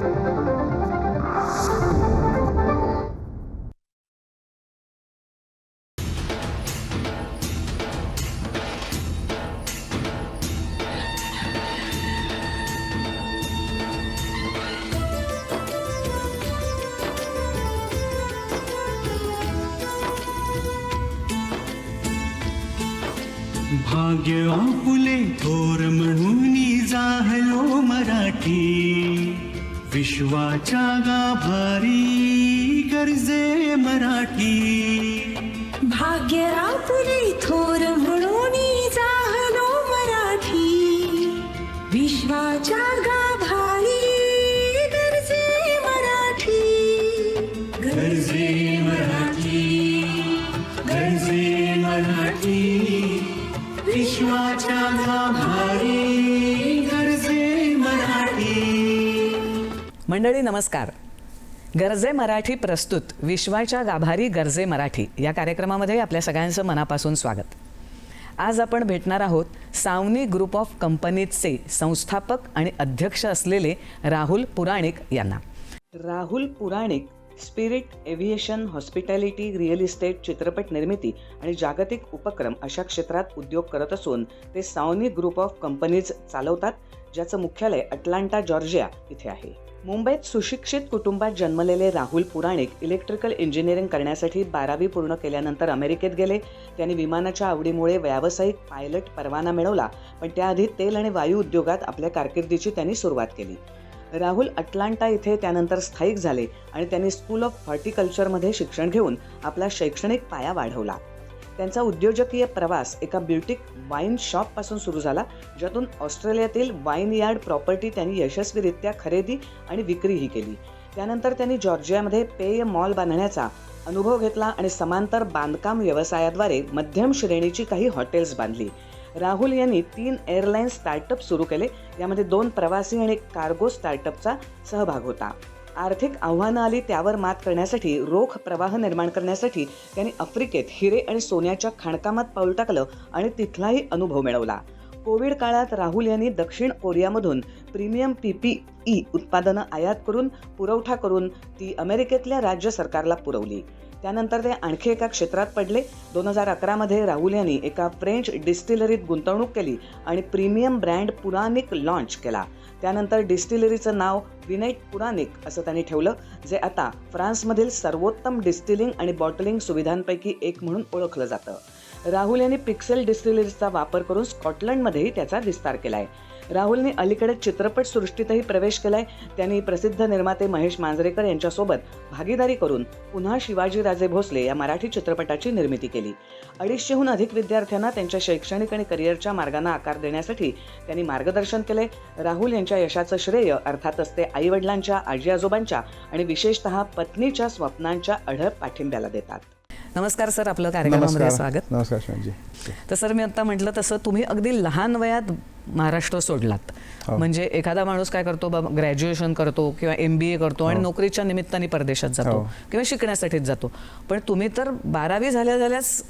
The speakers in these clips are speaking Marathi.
भाग्य आपुले थोर म्हणून जाहलो मराठी, विश्वाच्या गाभारी गर्जे मराठी. भाग्य आपुले थोर म्हणून जाहलो मराठी, विश्वाच्या गाभारी गर्जे मराठी. गर्जे मराठी, गर्जे मराठी, विश्वाच्या गाभारी गर्जे मराठी. मंडळी नमस्कार. गरजे मराठी प्रस्तुत विश्वाच्या गाभारी गरजे मराठी या कार्यक्रमामध्ये आपल्या सगळ्यांचं मनापासून स्वागत. आज आपण भेटणार आहोत सावनी ग्रुप ऑफ कंपनीजचे संस्थापक आणि अध्यक्ष असलेले राहुल पुराणिक यांना. Rahul Puranik spirit aviation, hospitality, real estate, चित्रपट निर्मिती आणि जागतिक उपक्रम अशा क्षेत्रात उद्योग करत असून ते सावनी ग्रुप ऑफ कंपनीज चालवतात, ज्याचं मुख्यालय अटलांटा, जॉर्जिया इथे आहे. मुंबईत सुशिक्षित कुटुंबात जन्मलेले राहुल पुराणिक इलेक्ट्रिकल इंजिनिअरिंग करण्यासाठी 12वी पूर्ण केल्यानंतर अमेरिकेत गेले. त्यांनी विमानाच्या आवडीमुळे व्यावसायिक पायलट परवाना मिळवला, पण त्याआधी तेल आणि वायू उद्योगात आपल्या कारकिर्दीची त्यांनी सुरुवात केली. राहुल अटलांटा इथे त्यानंतर स्थायिक झाले आणि त्यांनी स्कूल ऑफ हॉर्टिकल्चरमध्ये शिक्षण घेऊन आपला शैक्षणिक पाया वाढवला. त्यांचा उद्योजकीय प्रवास एका ब्युटिक वाईन शॉपपासून सुरू झाला, ज्यातून ऑस्ट्रेलियातील वाईन यार्ड प्रॉपर्टी त्यांनी यशस्वीरित्या खरेदी आणि विक्रीही केली. त्यानंतर त्यांनी जॉर्जियामध्ये पेय मॉल बांधण्याचा अनुभव घेतला आणि समांतर बांधकाम व्यवसायाद्वारे मध्यम श्रेणीची काही हॉटेल्स बांधली. राहुल यांनी 3 एअरलाईन स्टार्टअप सुरू केले, यामध्ये 2 प्रवासी आणि कार्गो स्टार्टअपचा सहभाग होता. आर्थिक आव्हानं आली त्यावर मात करण्यासाठी रोख प्रवाह निर्माण करण्यासाठी त्यांनी आफ्रिकेत हिरे आणि सोन्याच्या खाणकामात पाऊल टाकलं आणि तिथलाही अनुभव मिळवला. कोविड काळात राहुल यांनी दक्षिण कोरियामधून प्रीमियम PPE उत्पादनं आयात करून पुरवठा करून ती अमेरिकेतल्या राज्य सरकारला पुरवली. त्यानंतर ते आणखी एका क्षेत्रात पडले. 2011मध्ये राहुल यांनी एका फ्रेंच डिस्टिलरीत गुंतवणूक केली आणि प्रीमियम ब्रँड पुरानिक लॉन्च केला. त्यानंतर डिस्टिलरीचं नाव विनेट पुरानिक असं त्यांनी ठेवलं, जे आता फ्रान्समधील सर्वोत्तम डिस्टिलिंग आणि बॉटलिंग सुविधांपैकी एक म्हणून ओळखलं जातं. राहुल यांनी पिक्सेल डिस्टिलरीचा वापर करून स्कॉटलंडमध्येही त्याचा विस्तार केलाय. राहुलने अलीकडे चित्रपट सृष्टीतही प्रवेश केलाय. त्यांनी प्रसिद्ध निर्माते महेश मांजरेकर यांच्यासोबत भागीदारी करून पुन्हा शिवाजीराजे भोसले या मराठी चित्रपटाची निर्मिती केली. 250हून अधिक विद्यार्थ्यांना त्यांच्या शैक्षणिक आणि करिअरच्या मार्गांना आकार देण्यासाठी त्यांनी मार्गदर्शन केले. राहुल यांच्या यशाचं श्रेय अर्थातच ते आईवडिलांच्या, आजी आजोबांच्या आणि विशेषतः पत्नीच्या स्वप्नांच्या अढळ पाठिंब्याला देतात. नमस्कार सर, आपलं कार्यक्रमामध्ये स्वागत. नमस्कार शांजी. तर सर, मी आता म्हटलं तसं तुम्ही अगदी लहान वयात महाराष्ट्र सोडलात. म्हणजे एखादा माणूस काय करतो, ग्रॅज्युएशन करतो किंवा MBA करतो आणि नोकरीच्या निमित्ताने परदेशात जातो किंवा शिकण्यासाठीच जातो, पण तुम्ही तर 12वी झाल्याच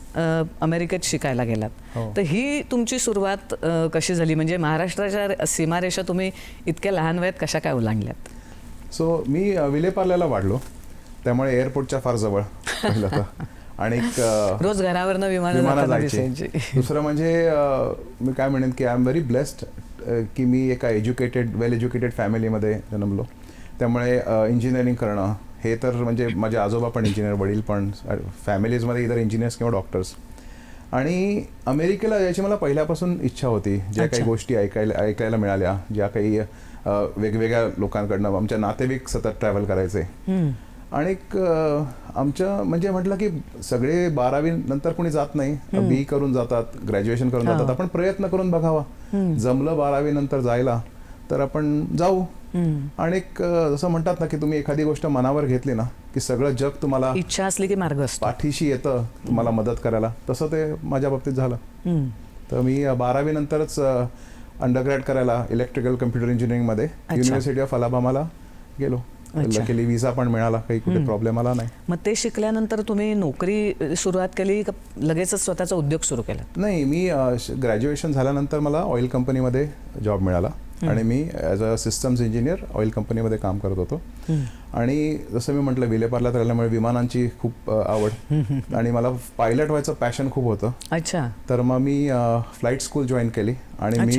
अमेरिकेत शिकायला गेलात. तर ही तुमची सुरुवात कशी झाली? म्हणजे महाराष्ट्राच्या सीमारेषा तुम्ही इतक्या लहान वयात कशा काय ओलांडल्यात? सो मी विलेपार्ल्याला वाढलो, त्यामुळे एअरपोर्टच्या फार जवळ पहिलं तर. आणि रोज घरावरनं विमानात जायचे. दुसरं म्हणजे मी काय म्हणेन की आय एम व्हेरी ब्लेस्ड की मी एका वेल एज्युकेटेड फॅमिलीमध्ये जन्मलो. त्यामुळे इंजिनिअरिंग करणं हे तर म्हणजे माझे आजोबा पण इंजिनियर, वडील पण, फॅमिलीजमध्ये इतर इंजिनियर्स किंवा डॉक्टर्स. आणि अमेरिकेला यायची मला पहिल्यापासून इच्छा होती. ज्या काही गोष्टी ऐकायला मिळाल्या, ज्या काही वेगवेगळ्या लोकांकडनं, आमच्या नातेवाईक सतत ट्रॅव्हल करायचे. आणि आमच्या म्हणजे म्हटलं की सगळे 12वी नंतर कोणी जात नाही, BE करून जातात, ग्रॅज्युएशन करून जातात. आपण प्रयत्न करून बघावा, जमलं 12वी नंतर जायला तर आपण जाऊ. आणि जसं म्हणतात ना की तुम्ही एखादी गोष्ट मनावर घेतली ना की सगळं जग तुम्हाला, इच्छा असली की मार्ग असतो, पाठीशी येतं तुम्हाला मदत करायला. तसं ते माझ्या बाबतीत झालं. तर मी 12वी नंतरच अंडरग्रॅड करायला इलेक्ट्रिकल कम्प्युटर इंजिनिअरिंगमध्ये युनिव्हर्सिटी ऑफ अलाबामाला गेलो. लकीली विजा पण मिळाला, काही कुठे प्रॉब्लेम आला नाही. मग ते शिकल्यानंतर तुम्ही नोकरी सुरुवात केली का लगेचच स्वतःचा उद्योग सुरू केला? नाही, मी ग्रॅज्युएशन झाल्यानंतर मला ऑइल कंपनीमध्ये जॉब मिळाला. आणि मी as a systems engineer oil कंपनीमध्ये काम करत होतो. आणि जसं मी म्हटलं विलेपार्ल्यात राहिल्यामुळे विमानांची खूप आवड आणि मला पायलट व्हायचं पॅशन खूप होतं. अच्छा. तर मग मी फ्लाईट स्कूल जॉईन केली आणि मी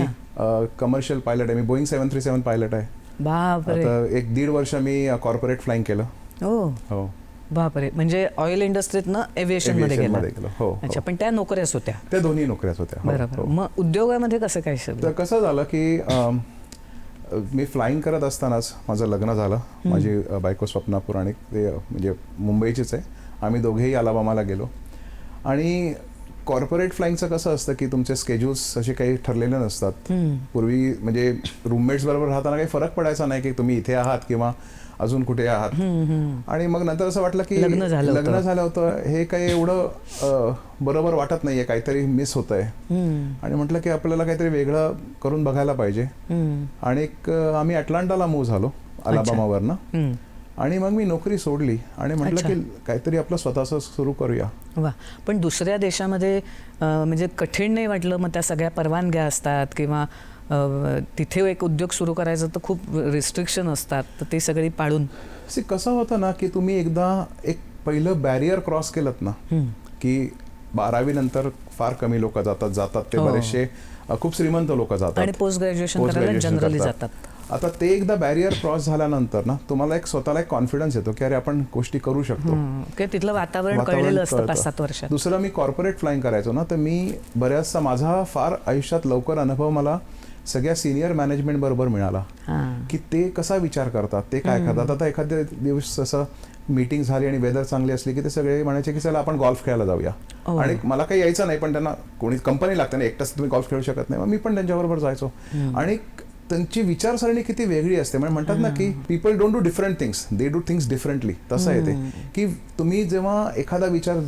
कमर्शियल पायलट आहे. मी बोईंग 737 पायलट आहे. बापरे. आता 1-1.5 वर्ष मी कॉर्पोरेट फ्लाईंग केलं. हो. बापरे. म्हणजे ऑइल इंडस्ट्रीतनं एव्हिएशन मध्ये गेला. हो. अच्छा. पण त्या नोकऱ्याच होत्या. त्या दोन्ही नोकऱ्याच होत्या. बरोबर. मग उद्योगामध्ये कसं काय तर कसं झालं की मी फ्लाईंग करत असतानाच माझं लग्न झालं. माझी बायको स्वप्ना पुराणिक, ते म्हणजे मुंबईचीच आहे. आम्ही दोघेही अलाबामाला गेलो. आणि कॉर्पोरेट फ्लाईंगचं कसं असतं की तुमचे स्केड्यूल्स असे काही ठरलेले नसतात. पूर्वी म्हणजे रूममेट्स बरोबर राहताना काही फरक पडायचा नाही की तुम्ही इथे आहात किंवा अजून कुठे आहात. आणि मग नंतर असं वाटलं की लग्न झालं होतं, हे काही एवढं बरोबर वाटत नाहीये, काहीतरी मिस होतंय. आणि म्हटलं की आपल्याला काहीतरी वेगळं करून बघायला पाहिजे. आणि आम्ही अटलांटाला मूव्ह झालो अलाबामावरनं. आणि मग मी नोकरी सोडली आणि म्हटलं की काहीतरी आपलं स्वतःचं सुरू करूया. वा. पण दुसऱ्या देशामध्ये म्हणजे कठीण नाही वाटलं? मग त्या सगळ्या परवानग्या असतात किंवा तिथे एक उद्योग सुरू करायचं तर खूप रिस्ट्रिक्शन असतात, तर ते सगळी पाळून. कसं होतं ना की तुम्ही एकदा एक पहिलं बॅरियर क्रॉस केलं ना की 12वी नंतर फार कमी लोक जातात ते बरेचसे खूप श्रीमंत लोक जातात आणि पोस्ट ग्रॅज्युएशन करायला जनरली जातात. आता ते एकदा बॅरियर क्रॉस झाल्यानंतर ना तुम्हाला एक स्वतःला एक कॉन्फिडन्स येतो की अरे आपण गोष्टी करू शकतो. तिथलं वातावरण कळलेलं असतं 5-7 वर्षात. दुसरं मी कॉर्पोरेट फ्लाईंग करायचो ना, तर मी बऱ्याचसा माझा फार आयुष्यात लवकर अनुभव मला सगळ्या सिनियर मॅनेजमेंट बरोबर मिळाला की ते कसा विचार करतात, ते काय करतात. आता एखाद्या दिवस असं मीटिंग झाली आणि वेदर चांगली असली की ते सगळे म्हणायचे की चला आपण गोल्फ खेळायला जाऊया. आणि मला काही यायचं नाही, पण त्यांना कोणी कंपनी लागते ना, एकटाच तुम्ही गोल्फ खेळू शकत नाही. मग मी पण त्यांच्याबरोबर जायचो. आणि त्यांची विचारसरणी किती वेगळी असते. म्हणजे म्हणतात ना की people don't do different things, they do things differently. तसं आहे ते की तुम्ही जेव्हा एखादा विचार,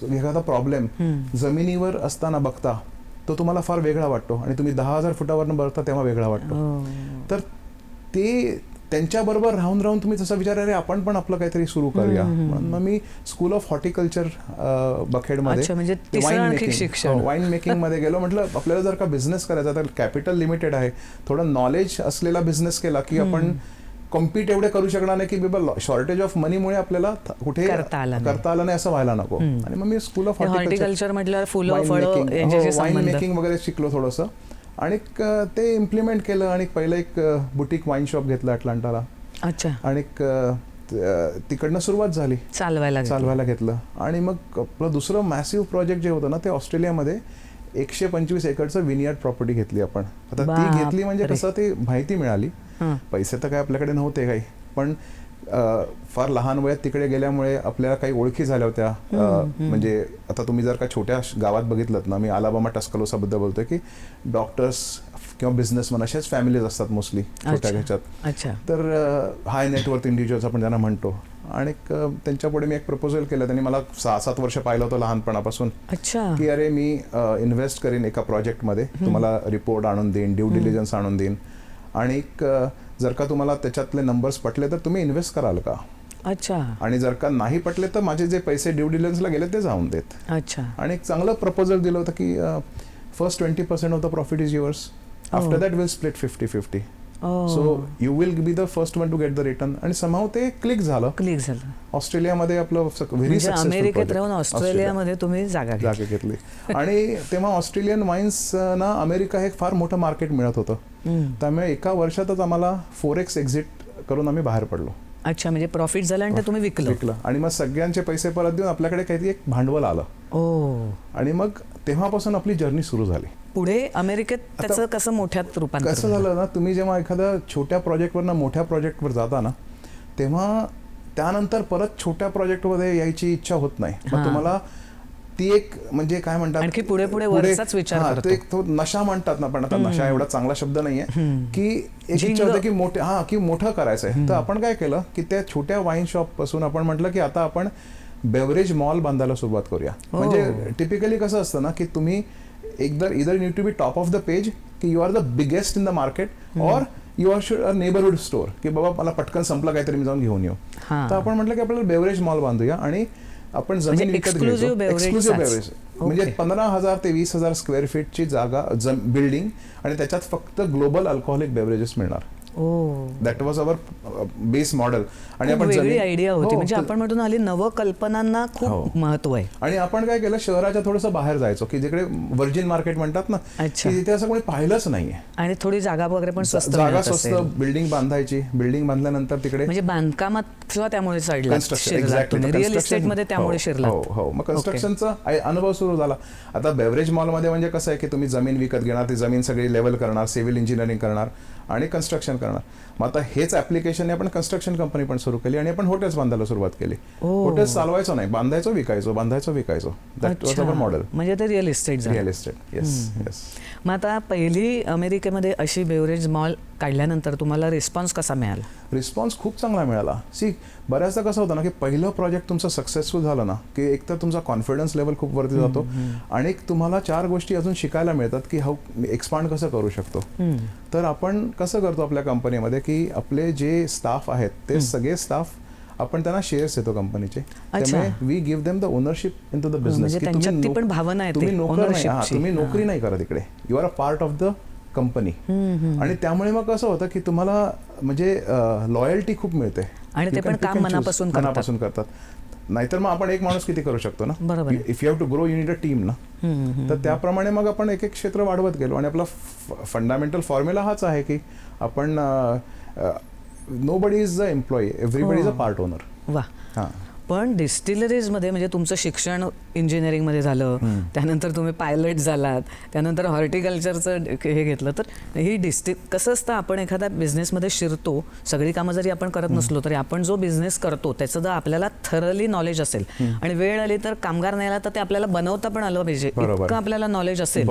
एखादा प्रॉब्लेम जमिनीवर असताना बघता तो तुम्हाला फार वेगळा वाटतो आणि तुम्ही 10,000 फुटावरनं बघता तेव्हा वेगळा वाटतो. तर ते त्यांच्याबरोबर राहून राहून तुम्ही तसा विचार, अरे आपण पण आपलं काहीतरी सुरू करूया. म्हणून मग मी स्कूल ऑफ हॉर्टिकल्चर बखेडमध्ये वाईन मेकिंग मध्ये गेलो. म्हटलं आपल्याला जर का बिझनेस करायचा तर कॅपिटल लिमिटेड आहे, थोडं नॉलेज असलेला बिझनेस केला की आपण कॉम्पीट एवढे करू शकणार नाही की बाबा शॉर्टेज ऑफ मनीमुळे आपल्याला कुठे करता आलं नाही असं व्हायला नको. आणि मग मी स्कूल ऑफ हॉर्टिकल्चर म्हटलं वाईन मेकिंग वगैरे शिकलो थोडंसं आणि ते इम्प्लिमेंट केलं. आणि पहिलं एक बुटीक वाईन शॉप घेतलं अटलांटाला. अच्छा. आणि तिकडनं सुरुवात झाली, चालवायला घेतलं. आणि मग आपलं दुसरं मॅसिव्ह प्रोजेक्ट जे होतं ना, ते ऑस्ट्रेलियामध्ये 125 एकरचं विनियार्ड प्रॉपर्टी घेतली आपण. आता ती घेतली म्हणजे कसं ती माहिती मिळाली. पैसे तर काय आपल्याकडे नव्हते काही, पण फार लहान वयात तिकडे गेल्यामुळे आपल्याला काही ओळखी झाल्या होत्या. म्हणजे आता तुम्ही जर का छोट्या गावात बघितलं ना, मी अलाबामा टस्कलोसाबद्दल बोलतोय की डॉक्टर्स किंवा बिझनेसमन अशाच फॅमिलीज असतात मोस्टली छोट्या ह्याच्यात. तर हाय नेटवर्थ इंडिव्हिज्युअल्स आपण ज्यांना म्हणतो. आणि त्यांच्या पुढे मी एक प्रपोजल केलं. त्यांनी मला 6-7 वर्ष पाहिलं होतं लहानपणापासून की अरे मी इन्व्हेस्ट करीन एका प्रोजेक्टमध्ये, तुम्हाला रिपोर्ट आणून देईन, ड्यू डिलिजन्स आणून देईन, आणि जर का तुम्हाला त्याच्यातले नंबर्स पटले तर तुम्ही इन्व्हेस्ट कराल का. अच्छा. आणि जर का नाही पटले तर माझे जे पैसे ड्यू डिलिजन्सला गेले ते जाऊन देत. अच्छा. आणि एक चांगलं प्रपोजल दिलं होतं की first 20% of the profit is yours, after that will split 50-50. So you will be the first one to get the return. आणि समहाव ते क्लिक झालं. ऑस्ट्रेलियामध्ये आपलं व्हेरी सक्सेसफुल. अमेरिकेत राहून ऑस्ट्रेलियामध्ये तुम्ही जागा घेतली. आणि तेव्हा ऑस्ट्रेलियन वाईन्स ना अमेरिका हे फार मोठं मार्केट मिळत होतं. त्यामुळे एका वर्षातच आम्हाला 4x एक्झिट करून आम्ही बाहेर पडलो. अच्छा. म्हणजे प्रॉफिट झालं आणि तुम्ही विकलं. आणि मग सगळ्यांचे पैसे परत देऊन आपल्याकडे काहीतरी एक भांडवल आलं. आणि मग तेव्हापासून आपली जर्नी सुरू झाली. पुढे अमेरिकेत त्याचं कसं मोठ्यात रूपांतर कसं झालं ना, तुम्ही जेव्हा एखाद्या छोट्या प्रोजेक्टवरनं मोठ्या प्रोजेक्टवर जाता ना, तेव्हा त्यानंतर परत छोट्या प्रोजेक्टमध्ये यायची इच्छा होत नाही. मग तुम्हाला ती एक म्हणजे काय म्हणतात, आणखी पुढे वरचाच विचार करतो. एक तो नशा म्हणतात ना, पण आता नशा एवढा चांगला शब्द नाहीये की एक इच्छा होते की मोठं करायचंय. तर आपण काय केलं की त्या छोट्या वाईन शॉप पासून आपण म्हटलं की आता आपण बेवरेज मॉल बांधायला सुरुवात करूया. म्हणजे टिपिकली कसं असतं ना की तुम्ही इधर need to be top of the page की you are the biggest in the market और you are should neighbourhood store की बाबा मला पटकन संपलं काहीतरी मी जाऊन घेऊन येऊ. तर आपण म्हटलं की आपल्याला बेवरेज मॉल बांधूया. आणि आपण जमीन विकत exclusive घ्यायचो. beverage एक्सक्लुझिव्ह साच. बेवरेज म्हणजे 15,000 ते 20,000 स्क्वेअर फीटची जागा बिल्डिंग आणि त्याच्यात फक्त ग्लोबल अल्कोहोलिक बेवरेजेस मिळणार. ओ that was our base model. आणि खूप आपण वेगळी जमीन- आयडिया होती. हो, म्हणजे तर- आपण म्हणतो ना, हल्ली नवकल्पनांना हो. खूप महत्व आहे. आणि आपण काय केलं, शहराच्या थोडंसं बाहेर जायचो की जिकडे व्हर्जिन मार्केट म्हणतात ना, अच्छा. की तिथे असं कोणी पाहिलंच नाहीये. आणि थोडी जागा वगैरे पण स्वस्त जागा मिळत स्वस्त, असेल. बिल्डिंग बांधायची, बिल्डिंग बांधल्यानंतर तिकडे म्हणजे बांधकामात सुद्धा त्यामुळे कन्स्ट्रक्शन रिअल इस्टेट मध्ये त्यामुळे शिरला. हो हो. मग कन्स्ट्रक्शनचा अनुभव सुरू झाला. आता बेवरेज मॉलमध्ये म्हणजे कसं आहे की तुम्ही जमीन विकत घेणार, ती जमीन सगळी लेवल करणार, सिव्हिल इंजिनिअरिंग करणार आणि कन्स्ट्रक्शन करणार. मग आता हेच ऍप्लिकेशनने आपण कन्स्ट्रक्शन कंपनी पण सुरू केली आणि आपण हॉटेल्स बांधायला सुरुवात केली. हॉटेल्स चालवायचो नाही, बांधायचो विकायचो, बांधायचो विकायचो. That was our model. म्हणजे ते रिअल इस्टेट झालं. Real estate. Yes yes. मग आता पहिली अमेरिकेमध्ये अशी बेवरेज मॉल काढल्यानंतर तुम्हाला रिस्पॉन्स कसा मिळाला? रिस्पॉन्स खूप चांगला मिळाला. बऱ्याचदा कसं होतं ना की पहिलं प्रोजेक्ट तुमचं सक्सेसफुल झालं ना की एक तर तुमचा कॉन्फिडन्स लेवल खूप वरती जातो आणि तुम्हाला 4 गोष्टी अजून शिकायला मिळतात की हाऊ एक्सपांड कसं करू शकतो. तर आपण कसं करतो आपल्या कंपनीमध्ये की आपले जे स्टाफ आहेत ते सगळे स्टाफ आपण त्यांना शेअर्स देतो कंपनीचे. त्यामुळे we give them the ownership in to the business. म्हणजे त्यांच्यात ती पण भावना येते, तुम्ही नोकर नाही, ownershipची. तुम्ही नोकरी नाही करत इकडे, you are a part of the company. आणि त्यामुळे मग कसं होतं की तुम्हाला म्हणजे लॉयल्टी खूप मिळते आणि ते पण काम मनापासून करतात. नाहीतर मग आपण एक माणूस किती करू शकतो ना. बरोबर. If you have to grow you need a team ना. तर त्याप्रमाणे मग आपण एक एक क्षेत्र वाढवत गेलो आणि आपला फंडामेंटल फॉर्म्युला हाच आहे की आपण nobody is a employee, everybody is a part owner. वा. हां. पण डिस्टिलरीजमध्ये म्हणजे तुमचं शिक्षण इंजिनिअरिंगमध्ये झालं, त्यानंतर तुम्ही पायलट झालात, त्यानंतर हॉर्टिकल्चरचं हे घेतलं. तर ही कसं असतं, आपण एखाद्या बिझनेसमध्ये शिरतो, सगळी कामं जरी आपण करत नसलो तरी आपण जो बिझनेस करतो त्याचं जर आपल्याला थरली नॉलेज असेल आणि वेळ आली तर कामगार नाही आला तर ते आपल्याला बनवता पण आलं पाहिजे, इतकं आपल्याला नॉलेज असेल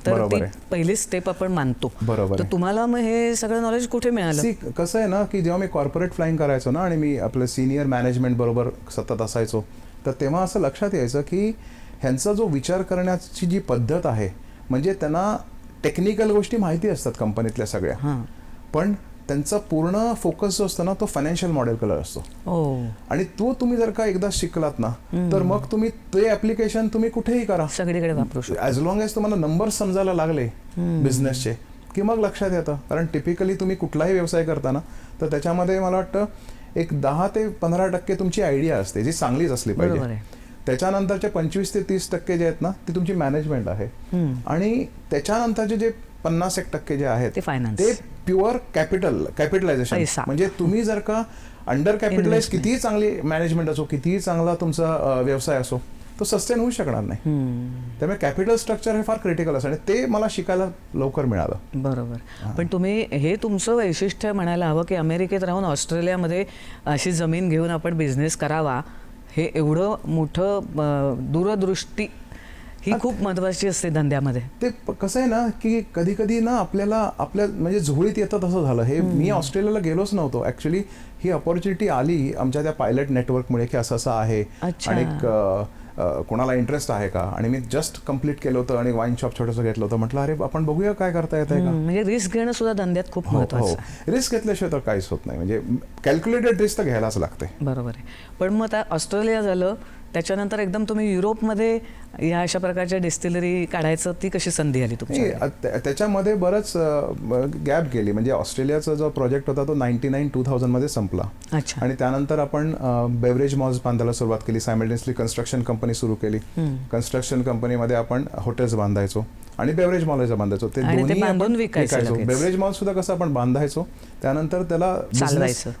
तर ती पहिली स्टेप आपण मानतो. तर तुम्हाला मग हे सगळं नॉलेज कुठे मिळालं? कसं आहे ना की जेव्हा मी कॉर्पोरेट फ्लाईंग करायचो ना आणि मी आपलं सिनियर मॅनेजमेंट बरोबर सतत असायचो, तर तेव्हा असं लक्षात यायचं की ह्यांचा जो विचार करण्याची जी पद्धत आहे, म्हणजे त्यांना टेक्निकल गोष्टी माहिती असतात कंपनीतल्या सगळ्या, पण त्यांचा पूर्ण फोकस जो असतो ना तो फायनान्शियल मॉडेलकडे असतो. आणि तो तुम्ही जर का एकदा शिकलात ना तर मग तुम्ही ते ऍप्लिकेशन तुम्ही कुठेही करा, सगळीकडे वापरू शकता. ॲज लॉंग एज तुम्हाला नंबर्स समजायला लागले बिझनेसचे की मग लक्षात येतं. कारण टिपिकली तुम्ही कुठलाही व्यवसाय करताना तर त्याच्यामध्ये मला वाटतं एक 10 ते 15% तुमची आयडिया असते जी चांगलीच असली पाहिजे. त्याच्यानंतरचे 25 ते 30% जे आहेत ना ती तुमची मॅनेजमेंट आहे. आणि त्याच्यानंतरचे जे 50% जे आहेत ते प्युअर कॅपिटलायझेशन. म्हणजे तुम्ही जर का अंडर कॅपिटलाइज कितीही चांगली मॅनेजमेंट असो, कितीही चांगला तुमचा व्यवसाय असो, तो सस्टेन होऊ शकणार नाही. त्यामुळे कॅपिटल स्ट्रक्चर हे फार क्रिटिकल असतं आणि ते मला शिकायला लवकर मिळालं. बरोबर. पण तुम्ही हे तुमचं वैशिष्ट्य म्हणायला हवं की अमेरिकेत राहून ऑस्ट्रेलियामध्ये अशी जमीन घेऊन आपण बिझनेस करावा, हे एवढं मोठं दूरदृष्टी ही खूप महत्वाची असते धंद्यामध्ये. ते कसं आहे ना की कधी कधी ना आपल्या म्हणजे झोळीत येतं तसं झालं. हे मी ऑस्ट्रेलियाला गेलोच नव्हतो ऍक्च्युली. ही अपॉर्च्युनिटी आली आमच्या त्या पायलट नेटवर्कमुळे की असं असं आहे आणि कोणाला इंटरेस्ट आहे का, आणि मी जस्ट कम्प्लीट केलं होतं आणि वाईन शॉप छोटंसं घेतलं होतं. म्हटलं अरे आपण बघूया काय करता येत आहे का. म्हणजे रिस्क घेणं सुद्धा धंद्यात खूप महत्वाचं. रिस्क घेतल्याशिवाय तर काहीच होत नाही. म्हणजे कॅल्क्युलेटेड रिस्क तर घ्यायलाच लागते. बरोबर आहे. पण मग आता ऑस्ट्रेलिया झालं, त्याच्यानंतर एकदम तुम्ही युरोपमध्ये या अशा प्रकारच्या डिस्टिलरी काढायचं, ती कशी संधी आली तुमची? त्याच्यामध्ये बरंच गॅप गेली. म्हणजे ऑस्ट्रेलियाचा जो प्रोजेक्ट होता तो 99-2000 मध्ये संपला. आणि त्यानंतर आपण बेवरेज मॉल्स बांधायला सुरुवात केली. सायमल्टेनियसली कन्स्ट्रक्शन कंपनी सुरू केली. कन्स्ट्रक्शन कंपनीमध्ये आपण हॉटेल्स बांधायचो आणि बेवरेज मॉल्स बांधायचो. ते दोन्ही आपण विकायचो. बेवरेज मॉल सुद्धा कसं आपण बांधायचो, त्यानंतर त्याला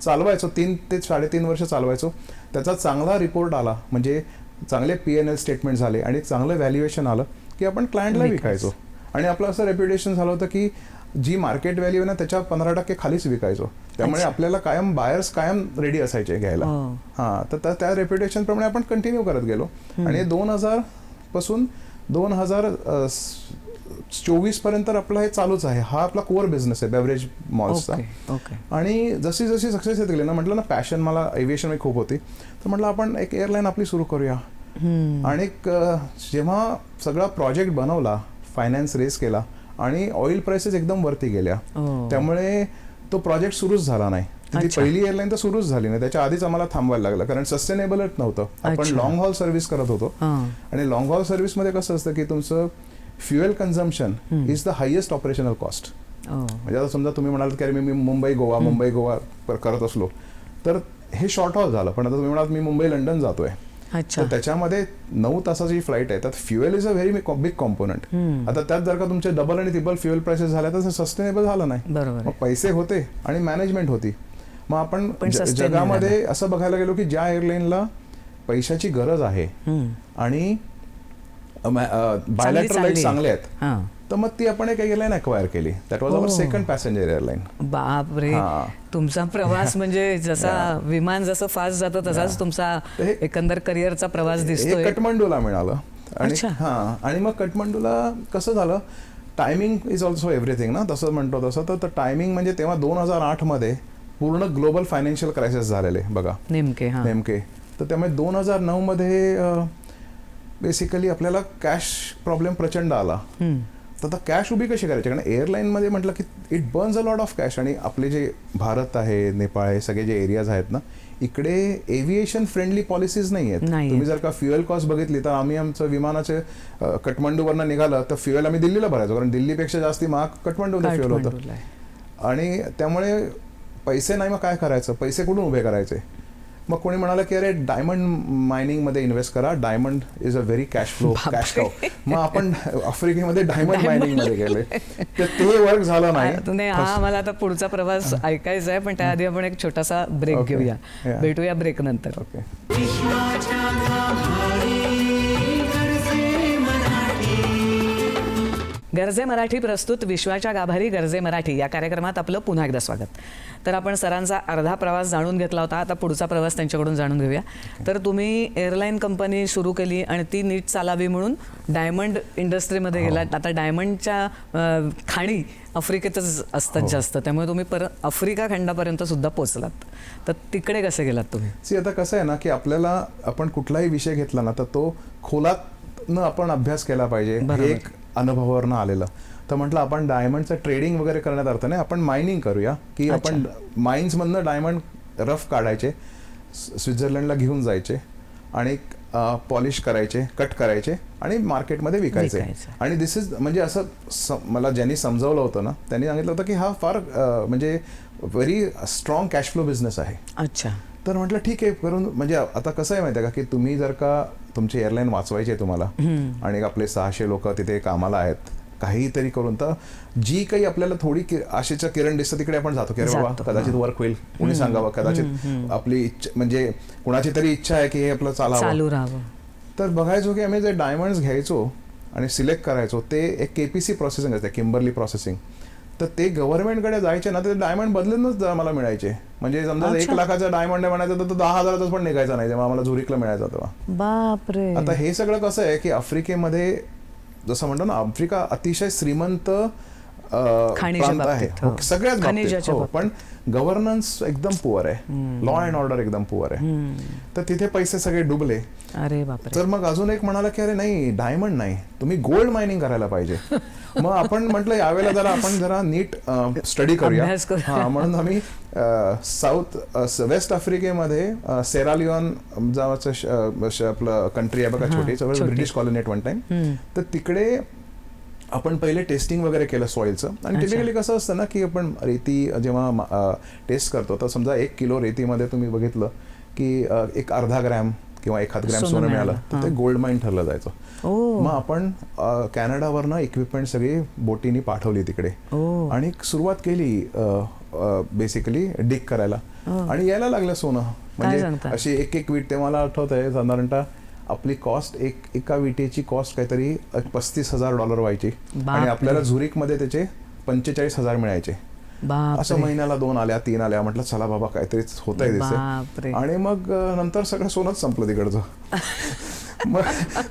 चालवायचो 3 ते 3.5 वर्ष चालवायचो. त्याचा चांगला रिपोर्ट आला, म्हणजे चांगले P&L स्टेटमेंट झाले आणि चांगलं व्हॅल्युएशन आलं की आपण क्लायंटला विकायचो. आणि आपलं असं रेप्युटेशन झालं होतं की जी मार्केट व्हॅल्यू ना त्याच्या 15% खालीच विकायचो. त्यामुळे आपल्याला कायम बायर्स कायम रेडी असायचे घ्यायला. तर त्या रेप्युटेशन प्रमाणे आपण कंटिन्यू करत गेलो. आणि 2000 पासून 2024 पर्यंत आपला हे चालूच आहे. हा आपला कोर बिझनेस आहे बेवरेज मॉल्सचा. आणि जशी जशी सक्सेस येत गेली ना, म्हटलं ना पॅशन मला एव्हिएशन खूप होती, तर म्हटलं आपण एक एअरलाईन आपली सुरू करूया. आणि जेव्हा सगळा प्रोजेक्ट बनवला, फायनान्स रेस केला आणि ऑइल प्राइसेस एकदम वरती गेल्या, त्यामुळे तो प्रोजेक्ट सुरूच झाला नाही. ती अच्छा. पहिली एअरलाईन तर सुरूच झाली नाही, त्याच्या आधीच आम्हाला थांबवायला लागलं, कारण सस्टेनेबलच नव्हतं. आपण अच्छा. लॉंग हॉल सर्व्हिस करत होतो, हां. आणि लॉंग हॉल सर्व्हिसमध्ये कसं असतं की तुमचं fuel consumption is the highest operational cost. ओ. म्हणजे आता समजा तुम्ही म्हणाल की अरे मी मुंबई गोवा करत असलो तर हे शॉर्ट हॉल झालं, पण आता तुम्ही म्हणाल मी मुंबई लंडन जातोय, अच्छा. तर त्याच्यामध्ये 9 तासाची फ्लाईट आहे, त्यात fuel is a very big component. आता त्यात जर का तुमचे डबल आणि ट्रिपल फ्युएल प्राइसेस झाल्या तर सस्टेनेबल झालं नाही. बरोबर आहे. मग पैसे होते आणि मॅनेजमेंट होती. मग आपण पण sustain नाही जगामध्ये असं बघायला गेलो की ज्या एअरलाईनला पैशाची गरज आहे आणि बायलॅटरल चांगले आहेत, हां. तर मग ती आपण एक एअरलाईन अक्वायर केली. That was our second passenger airline. बापरे, हां. तुमचा प्रवास म्हणजे जसा विमान जसं फास्ट जातं तसाच तुमचा हे- एकंदर करिअरचा प्रवास हे दिसतोय. काठमांडूला मिळालं. आणि अच्छा. हां, आणि मग काठमांडूला कसं झालं, टायमिंग इज ऑल्सो एव्हरीथिंग ना, तसं म्हणतो तसं. तर टायमिंग म्हणजे तेव्हा 2008 मध्ये पूर्ण ग्लोबल फायनान्शियल क्रायसिस झालेले बघा नेमके. तर त्यामुळे 2009 मध्ये बेसिकली आपल्याला कॅश प्रॉब्लेम प्रचंड आला. तर आता कॅश उभी कशी करायची, कारण एअरलाईनमध्ये म्हटलं की it Burns a lot of cash. आणि आपले जे भारत आहे, नेपाळ आहे, सगळे जे एरियाज आहेत ना, इकडे एव्हिएशन फ्रेंडली पॉलिसीज नाही आहेत. नाहीये. तुम्ही जर का फ्युएल कॉस्ट बघितली तर आम्ही आमचं विमानाचे काठमांडूवरनं निघालं तर फ्युएल आम्ही दिल्लीला भरायचो, कारण दिल्लीपेक्षा जास्ती महाग काठमांडूला फ्युएल होतं. काठमांडूला आहे. आणि त्यामुळे पैसे नाही, मग काय करायचं, पैसे कुठून उभे करायचे. मग कोणी म्हणाला की अरे डायमंड मायनिंग मध्ये इन्व्हेस्ट करा, diamond is a very cash flow cash cow. मग आपण आफ्रिकेमध्ये डायमंड मायनिंग मध्ये गेले, तर ते वर्क झालं नाही. हा मला आता पुढचा प्रवास ऐकायचा आहे, पण त्याआधी आपण एक छोटासा ब्रेक Okay. घेऊया. Yeah. भेटूया ब्रेक नंतर. ओके. विश्वाच्या गाभारी गरजे मराठी. गरजे मराठी प्रस्तुत विश्वाच्या गाभारी गरजे मराठी या कार्यक्रमात आपलं पुन्हा एकदा स्वागत. तर आपण सरांचा अर्धा प्रवास जाणून घेतला होता, आता पुढचा प्रवास त्यांच्याकडून जाणून घेऊया. तर तुम्ही एअरलाईन कंपनी सुरू केली आणि ती नीट चालावी म्हणून डायमंड इंडस्ट्रीमध्ये गेलात. आता डायमंडच्या खाणी आफ्रिकेतच असतात जास्त, त्यामुळे तुम्ही परत आफ्रिका खंडापर्यंत सुद्धा पोहोचलात. तर तिकडे कसे गेलात तुम्ही? सी आता कसं आहे ना की आपल्याला आपण कुठलाही विषय घेतला ना तर तो खोलातनं आपण अभ्यास केला पाहिजे. बरोबर. हे एक अनुभवावरनं आलेलं. तर म्हटलं आपण डायमंडचं ट्रेडिंग वगैरे करण्यात अर्थ नाही, आपण मायनिंग करूया, की आपण माइन्समधनं डायमंड रफ काढायचे, स्वित्झर्लंडला घेऊन जायचे आणि पॉलिश करायचे, कट करायचे आणि मार्केटमध्ये विकायचे. आणि दिस इज म्हणजे असं मला ज्यांनी समजावलं होतं ना त्यांनी सांगितलं होतं की हा फार म्हणजे very strong cash flow business आहे. अच्छा. तर म्हटलं ठीक आहे करून. म्हणजे आता कसं आहे माहिती आहे का की तुम्ही जर का तुमची एअरलाईन वाचवायची आहे तुम्हाला आणि आपले 600 लोक तिथे कामाला आहेत, काहीतरी करून, तर जी काही आपल्याला थोडी आशेचं किरण दिसतं तिकडे आपण जातो की अरे बाबा कदाचित वर्क होईल, कोणी सांगावं, कदाचित आपली म्हणजे कुणाची तरी इच्छा आहे की हे आपलं चालू राहावं. तर बघायचो की आम्ही जे डायमंड्स घ्यायचो आणि सिलेक्ट करायचो ते एक KPC प्रोसेसिंग असते, किंबर्ली प्रोसेसिंग. तर ते गव्हर्नमेंटकडे जायचे ना तर डायमंड बदलूनच मला मिळायचे. म्हणजे समजा 1 लाखाचा डायमंड म्हणायचा तर तो 10,000चा पण निघायचा नाही, जेव्हा आम्हाला झुरिकला मिळायचा तेव्हा. बापरे. आता हे सगळं कसं आहे की आफ्रिकेमध्ये जसं म्हणतो ना, आफ्रिका अतिशय श्रीमंत प्रांत आहे सगळ्याच बाबतीत, पण गव्हर्नन्स एकदम पुअर आहे, लॉ अँड ऑर्डर एकदम पुअर आहे. तर तिथे पैसे सगळे डुबले. अरे बापरे. तर मग अजून एक म्हणाला की अरे नाही, डायमंड नाही, तुम्ही गोल्ड मायनिंग करायला पाहिजे. मग आपण म्हटलं यावेळेला आपण जरा नीट स्टडी करूया. हा, म्हणून आम्ही वेस्ट आफ्रिकेमध्ये सेरालिओन जावाचं आपलं कंट्री आहे बघा, छोटी British colony at one time. तर तिकडे आपण पहिले टेस्टिंग वगैरे केलं सॉइलचं. आणि टिपिकली कसं असतं ना की आपण रेती जेव्हा टेस्ट करतो तर समजा 1 किलो रेतीमध्ये तुम्ही बघितलं की एक अर्धा ग्रॅम किंवा 1 ग्रॅम सोनं मिळालं तर ते गोल्ड माइन ठरलं जायचं. मग आपण कॅनडावरनं इक्विपमेंट सगळी बोटीनी पाठवली तिकडे आणि सुरुवात केली बेसिकली डिग करायला आणि यायला लागलं सोनं. म्हणजे अशी एक वीट, ते मला आठवत आहे साधारणतः आपली कॉस्ट एका विटेची कॉस्ट काहीतरी $35,000 व्हायची आणि आपल्याला झुरिकमध्ये त्याचे 45,000 मिळायचे. असं महिन्याला 2 आल्या 3 आल्या. म्हटलं चला बाबा काहीतरी होतंय दिसतंय. आणि मग नंतर सगळं सोनंच संपलं तिकडचं. मग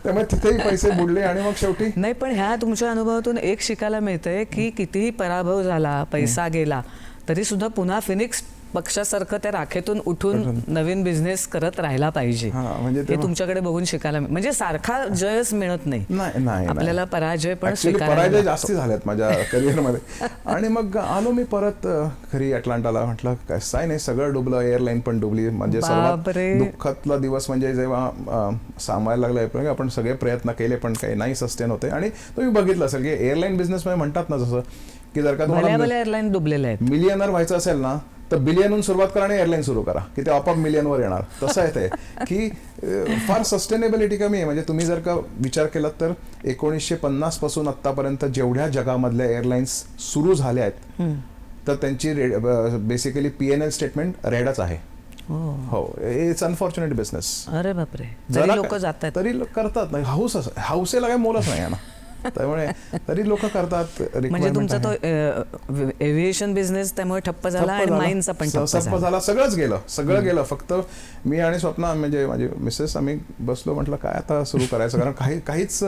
त्यामुळे तिथेही पैसे बुडले आणि मग शेवटी नाही. पण ह्या तुमच्या अनुभवातून एक शिकायला मिळतंय की कितीही पराभव झाला, पैसा गेला, तरी सुद्धा पुन्हा फिनिक्स पक्षासारखं त्या राखेतून उठून नवीन बिझनेस करत राहिला पाहिजे. हा, म्हणजे हे तेव्हा- तुमच्याकडे बघून शिकायला म्हणजे सारखा जयच मिळत नाही, नाही आपल्याला पराजय पण Actually स्वीकारायला पराजय लागतो. जास्ती झाल्यात माझ्या करिअरमध्ये. आणि मग आलो मी परत घरी अटलांटाला. म्हटलं काय नाही, सगळं डुबलं, एअरलाईन पण डुबली. म्हणजे सर्वात बापरे. दुःखातला दिवस म्हणजे जेव्हा सांगायला लागलं आपण सगळे प्रयत्न केले पण काही नाही सस्टेन होते. आणि तुम्ही बघितलं असेल की एअरलाईन बिझनेसमध्ये म्हणतात ना जसं की जर का भल्या तुम्हाला भल्या एअरलाईन डुबलेल्या आहेत. मिलियनर व्हायचं असेल ना तर बिलियनहून सुरुवात करा आणि एअरलाईन सुरू करा की ते आपोआप मिलियनवर येणार. तसं आहे ते की फार सस्टेनेबिलिटी कमी आहे. म्हणजे तुम्ही जर का विचार केलात तर 1950 पासून आत्तापर्यंत जेवढ्या जगामधल्या एअरलाईन्स सुरू झाल्या आहेत तर त्यांची बेसिकली PNL स्टेटमेंट रेडच आहे. हो, इट्स अनफॉर्च्युनेट बिझनेस. अरे बापरे, तरी लोक जात आहेत. तरी करतात नाही. हाऊसेला काही मोलच नाही आहे ना. त्यामुळे तरी लोक करतात. म्हणजे तुमचा तो एव्हिएशन बिझनेस त्यामुळे ठप्प झाला आणि माइनचा पण ठप्प झाला. सगळं गेलं. फक्त मी आणि स्वप्ना म्हणजे माझी मिसेस आम्ही बसलो, म्हटलं काय आता सुरू करायचं, कारण काहीच.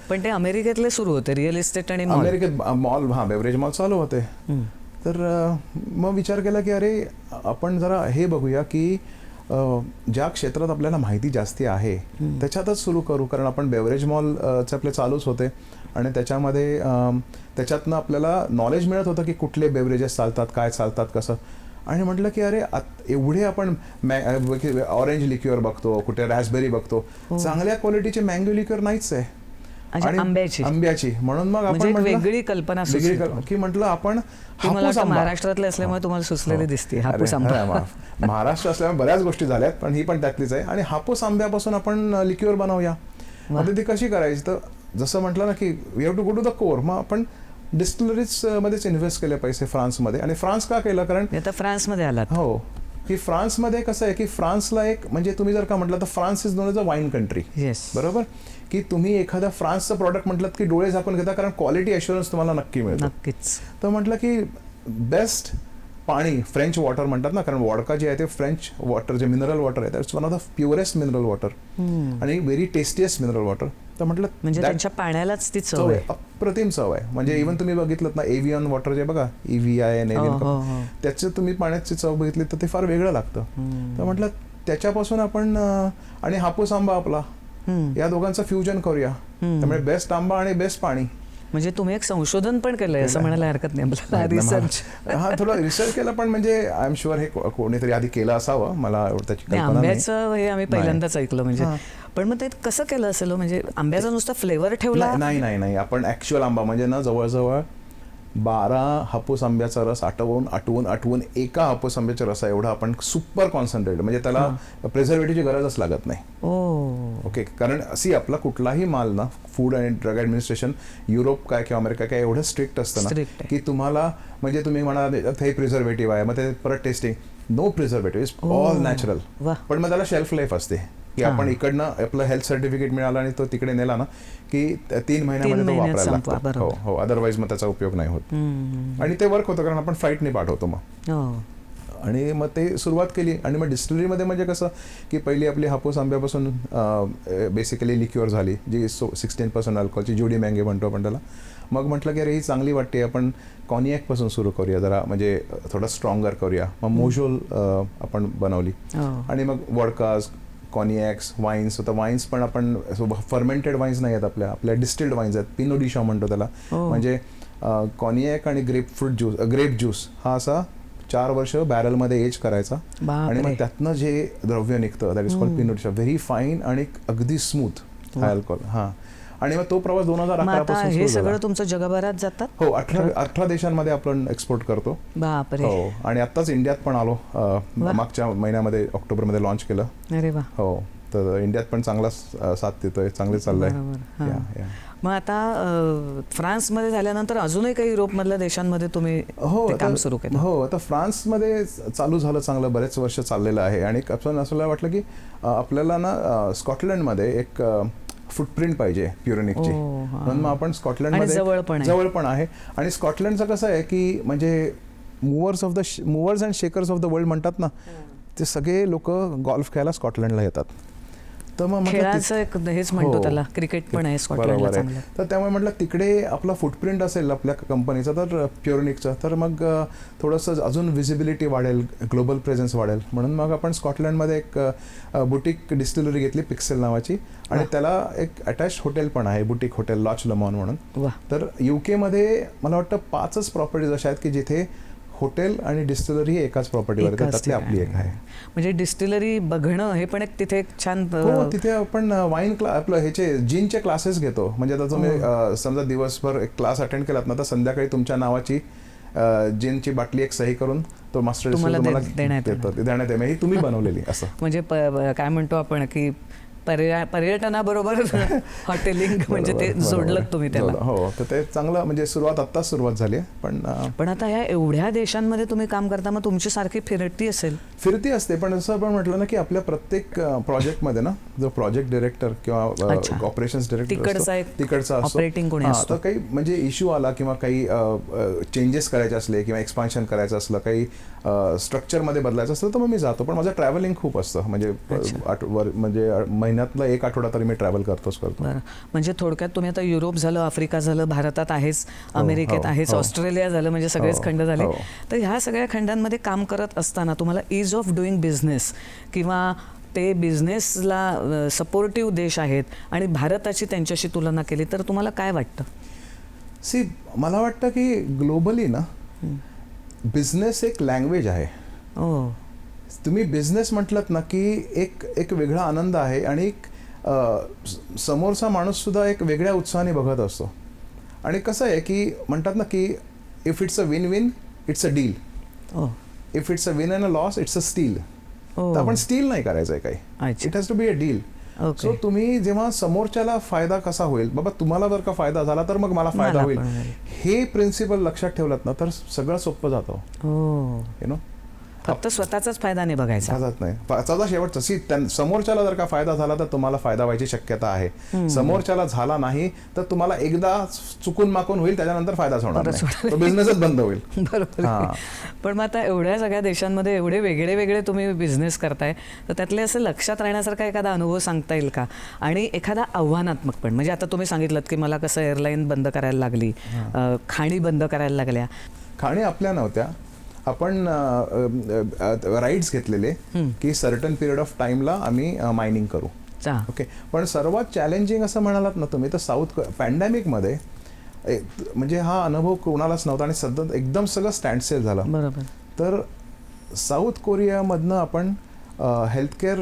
पण ते अमेरिकेतले सुरू होते रिअल इस्टेट आणि अमेरिकेत मॉल, बेवरेज मॉल चालू होते. तर मग विचार केला की अरे आपण जरा हे बघूया की ज्या क्षेत्रात आपल्याला माहिती जास्ती आहे त्याच्यातच सुरू करू. कारण आपण बेवरेज मॉलचे आपले चालूच होते आणि त्याच्यातनं आपल्याला नॉलेज मिळत होतं की कुठले बेवरेजेस चालतात, काय चालतात, कसं. आणि म्हटलं की अरे एवढे आपण ऑरेंज लिक्युअर बघतो, कुठे रॅसबेरी बघतो, चांगल्या क्वालिटीचे मँगो लिक्युअर नाहीच आहे. आणि आंब्याची. म्हणून मग आपण वेगळी कल्पना की म्हटलं आपण महाराष्ट्रातले असल्यामुळे तुम्हाला सुचलेली दिसते हापूस आंबा. महाराष्ट्र असल्यामुळे बऱ्याच गोष्टी झाल्यात पण ही पण त्यातलीच आहे. आणि हापूस आंब्यापासून आपण लिक्युअर बनवूया. आता ती कशी करायची, तर जसं म्हटलं ना की we have to go to the core. मग आपण डिस्टिलरीज मध्येच इन्व्हेस्ट केले पैसे फ्रान्समध्ये. आणि फ्रान्स का केलं, कारण आता फ्रान्समध्ये आलात. हो, की फ्रान्समध्ये कसं आहे की फ्रान्सला एक म्हणजे तुम्ही जर का म्हटलं तर France is non as a wine country. बरोबर, की तुम्ही एखादा फ्रान्सचं प्रॉडक्ट म्हटलं की डोळे झाकून घेता, कारण क्वालिटी अश्युरन्स तुम्हाला नक्की मिळतं. नक्कीच. तर म्हटलं की बेस्ट पाणी फ्रेंच वॉटर म्हणतात ना, कारण वॉडका जे आहे ते फ्रेंच वॉटर, जे मिनरल वॉटर आहे that's one of the purest mineral water आणि व्हेरी टेस्टिएस्ट मिनरल वॉटर. तर म्हटलं म्हणजे त्यांच्या पाण्यालाच ती चव आहे, अप्रतिम चव आहे. म्हणजे इव्हन तुम्ही बघितलं ना एव्हियन वॉटर जे बघा, EVIN, त्याचं तुम्ही पाण्याची चव बघितली तर ते फार वेगळं लागतं. तर म्हटलं त्याच्यापासून आपण आणि हापूस आंबा आपला या दोघांचं फ्युजन करूया. त्यामुळे बेस्ट आंबा आणि बेस्ट पाणी. म्हणजे तुम्ही एक संशोधन पण केलंय असं म्हणायला हरकत नाही आपल्याला. रिसर्च, हा, थोडं रिसर्च केलं पण म्हणजे आय एम शुअर हे कोणीतरी आधी केलं असावं. मला त्याची कल्पना नाही. आंब्याचं हे आम्ही पहिल्यांदाच ऐकलं. म्हणजे पण मग ते कसं केलं असेल, म्हणजे आंब्याचा नुसता फ्लेवर ठेवला? नाही, आपण ऍक्च्युअल आंबा म्हणजे ना जवळजवळ 12 हापूस आंब्याचा रस आटवून एका हापूस आंब्याच्या रसा एवढा आपण सुपर कॉन्सन्ट्रेट, म्हणजे त्याला प्रिझर्वेटिव्हची गरजच लागत नाही. ओके, कारण अशी आपला कुठलाही माल ना food and drug administration Europe काय किंवा अमेरिका काय एवढं स्ट्रिक्ट असतं ना की तुम्हाला म्हणजे तुम्ही म्हणा हे प्रिझर्वेटिव्ह आहे, मग ते परत testing, no preservative, is all natural. पण मग त्याला शेल्फ लाईफ असते की आपण इकडनं आपलं हेल्थ सर्टिफिकेट मिळालं आणि तो तिकडे नेला ना की 3 महिन्यामध्ये तो वापरायला लागतो. हो, अदरवाईज मग त्याचा उपयोग नाही होत. आणि ते वर्क होतं कारण आपण फ्लाईटने पाठवतो मग. आणि मग ते सुरुवात केली. आणि मग डिस्टिलरीमध्ये म्हणजे कसं की पहिली आपली हापूस आंब्यापासून बेसिकली लिक्युअर झाली जी 16% अल्कोहलची, जुडी मँगे म्हणतो आपण त्याला. मग म्हटलं की अरे ही चांगली वाटते, आपण कॉनियॅकपासून सुरू करूया जरा, म्हणजे थोडं स्ट्रॉंगर करूया. मग मोजोल आपण बनवली. आणि मग वॉडकाज, कॉनियॅक्स, वाईन्स. आता वाईन्स पण आपण फर्मेंटेड वाईन्स नाही आहेत आपल्या डिस्टिल्ड वाईन्स आहेत. पिनो डी शॉ म्हणतो त्याला. म्हणजे कॉनियॅक आणि ग्रेप ज्यूस हा असा 4 वर्ष बॅरलमध्ये एज करायचा आणि मग त्यातनं जे द्रव्य निघतं दॅट इज कॉल्ड पिनो डी शॉ. व्हेरी फाईन आणि अगदी स्मूथ हाय अल्कोहोल. हां, आणि मग तो प्रवास 2011 पासून हे सगळं तुमचं जगभरात जातात. हो, 18 देशांमध्ये आपण एक्सपोर्ट करतो. बापरे. हो, आणि आत्ताच इंडियात पण आलो. मागच्या महिन्यामध्ये ऑक्टोबरमध्ये लॉन्च केलं. अरे वा. हो, तर इंडियात पण चांगला साथ देतोय, चांगले चाललंय. मग आता फ्रान्समध्ये झाल्यानंतर अजूनही काही युरोपमधल्या देशांमध्ये तुम्ही काम सुरू केलं? हो, आता फ्रान्समध्ये चालू झालं, चांगलं बरेच वर्ष चाललेलं आहे. आणि असं वाटलं की आपल्याला ना स्कॉटलंडमध्ये एक फुटप्रिंट पाहिजे प्युरोनिकची. म्हणून मग आपण स्कॉटलंडमध्ये जवळ पण आहे. आणि स्कॉटलंडचं कसं आहे की म्हणजे movers and shakers of the world म्हणतात ना, ते सगळे लोक गॉल्फ खेळायला स्कॉटलंडला येतात. तर मग म्हटलं खेळाचं एक हेच म्हणतो हो. त्याला, क्रिकेट पण आहे स्कॉटलँडला बरोबर आहे. चांगलं. तर त्यामुळे म्हटलं तिकडे आपला फुटप्रिंट असेल आपल्या कंपनीचा, तर प्युरनिकचा, तर मग थोडंसं अजून विजिबिलिटी वाढेल, ग्लोबल प्रेझेन्स वाढेल. म्हणून मग आपण स्कॉटलँडमध्ये एक बुटीक डिस्टिलरी घेतली पिक्सेल नावाची, आणि त्याला एक अटॅच हॉटेल पण आहे, बुटीक हॉटेल लॉच लमॉन म्हणून. वा. तर UK मला वाटतं 5च प्रॉपर्टीज अशा आहेत की जिथे हॉटेल आणि डिस्टिलरी एकाच प्रॉपर्टीवर येतात, त्यातली आपली एक आहे. म्हणजे डिस्टिलरी बघणं हे पण एक तिथे एक छान हो, तिथे आपण वाईन आपलं ह्याचे जिनचे क्लासेस घेतो. म्हणजे आता तुम्ही समजा दिवसभर एक क्लास अटेंड केलात ना, तर संध्याकाळी तुमच्या नावाची जिनची बाटली एक सही करून तो मास्टर तुम्हाला तुम्हाला देण्यात देण्यात येईल. ही तुम्ही बनवलेली असं. म्हणजे काय म्हणतो आपण की पर्यटनाबरोबर हॉटेलिंग म्हणजे ते जोडलं तुम्ही त्याला. हो, तर ते चांगलं, म्हणजे आत्ताच सुरुवात झाली आहे. पण आता ह्या एवढ्या देशांमध्ये तुम्ही काम करता, मग तुमची सारखी फिरती असेल. फिरती असते, पण असं आपण म्हटलं ना की आपल्या प्रत्येक प्रोजेक्टमध्ये ना जो प्रोजेक्ट डिरेक्टर किंवा ऑपरेशन्स डिरेक्टर तिकडचा ऑपरेटिंग कोणी असतो. तर काही म्हणजे इश्यू आला किंवा काही चेंजेस करायचे असले किंवा एक्सपान्शन करायचं असलं, काही स्ट्रक्चरमध्ये बदलायचं असलं, तर मग मी जातो. पण माझं ट्रॅव्हलिंग खूप असतं, म्हणजे महिन्यातला 1 आठवडा तरी मी ट्रॅव्हल करतो. बरं, म्हणजे थोडक्यात तुम्ही आता युरोप झालं, आफ्रिका झालं, भारतात आहेच, अमेरिकेत आहेच, ऑस्ट्रेलिया झालं, म्हणजे सगळेच खंड झाले. तर ह्या सगळ्या खंडांमध्ये काम करत असताना तुम्हाला इज ऑफ डुईंग बिझनेस किंवा ते बिझनेसला सपोर्टिव्ह देश आहेत आणि भारताची त्यांच्याशी तुलना केली तर तुम्हाला काय वाटतं? मला वाटतं की ग्लोबली ना बिझनेस एक लँग्वेज आहे. तुम्ही बिझनेस म्हटलात ना की एक वेगळा आनंद आहे, आणि एक समोरचा माणूस सुद्धा एक वेगळ्या उत्साहाने बघत असतो. आणि कसं आहे की म्हणतात ना की if it's a win win it's a deal, if it's a win and a loss it's a steal. तर आपण स्टील नाही करायचं आहे काही, it has to be a deal. So तुम्ही जेव्हा समोरच्याला फायदा कसा होईल, बाबा तुम्हाला जर का फायदा झाला तर मग मला फायदा होईल, हे प्रिन्सिपल लक्षात ठेवलात ना तर सगळं सोपं जातं. यु नो, फक्त स्वतःचाच फायदा नाही बघायचा. नाही, त्याचा शेवट तशी समोरच्याला जर का फायदा झाला तर तुम्हाला फायदा व्हायची शक्यता आहे. समोरच्याला झाला नाही तर तुम्हाला एकदा चुकून माकून होईल, त्याच्यानंतर फायदाच होणार नाही, तो बिझनेसच बंद होईल. बरोबर. पण मग आता एवढ्या सगळ्या देशांमध्ये एवढे वेगळे वेगळे तुम्ही बिझनेस करताय, तर त्यातले असं लक्षात राहण्यासारखा एखादा अनुभव सांगता येईल का? आणि एखादा आव्हानात्मक पण, म्हणजे आता तुम्ही सांगितलं की मला कसं एअरलाईन बंद करायला लागली, खाणी बंद करायला लागल्या. खाणी आपल्या नव्हत्या, आपण राईट्स घेतलेले की सर्टन पिरियड ऑफ टाइमला आम्ही मायनिंग करू. ओके, पण सर्वात चॅलेंजिंग असं म्हणालात ना तुम्ही, तर साऊथ पॅन्डेमिकमध्ये म्हणजे हा अनुभव कोणालाच नव्हता आणि सतत एकदम सगळं स्टँडस्टिल झालं. बरोबर. तर साऊथ कोरियामधनं आपण हेल्थकेअर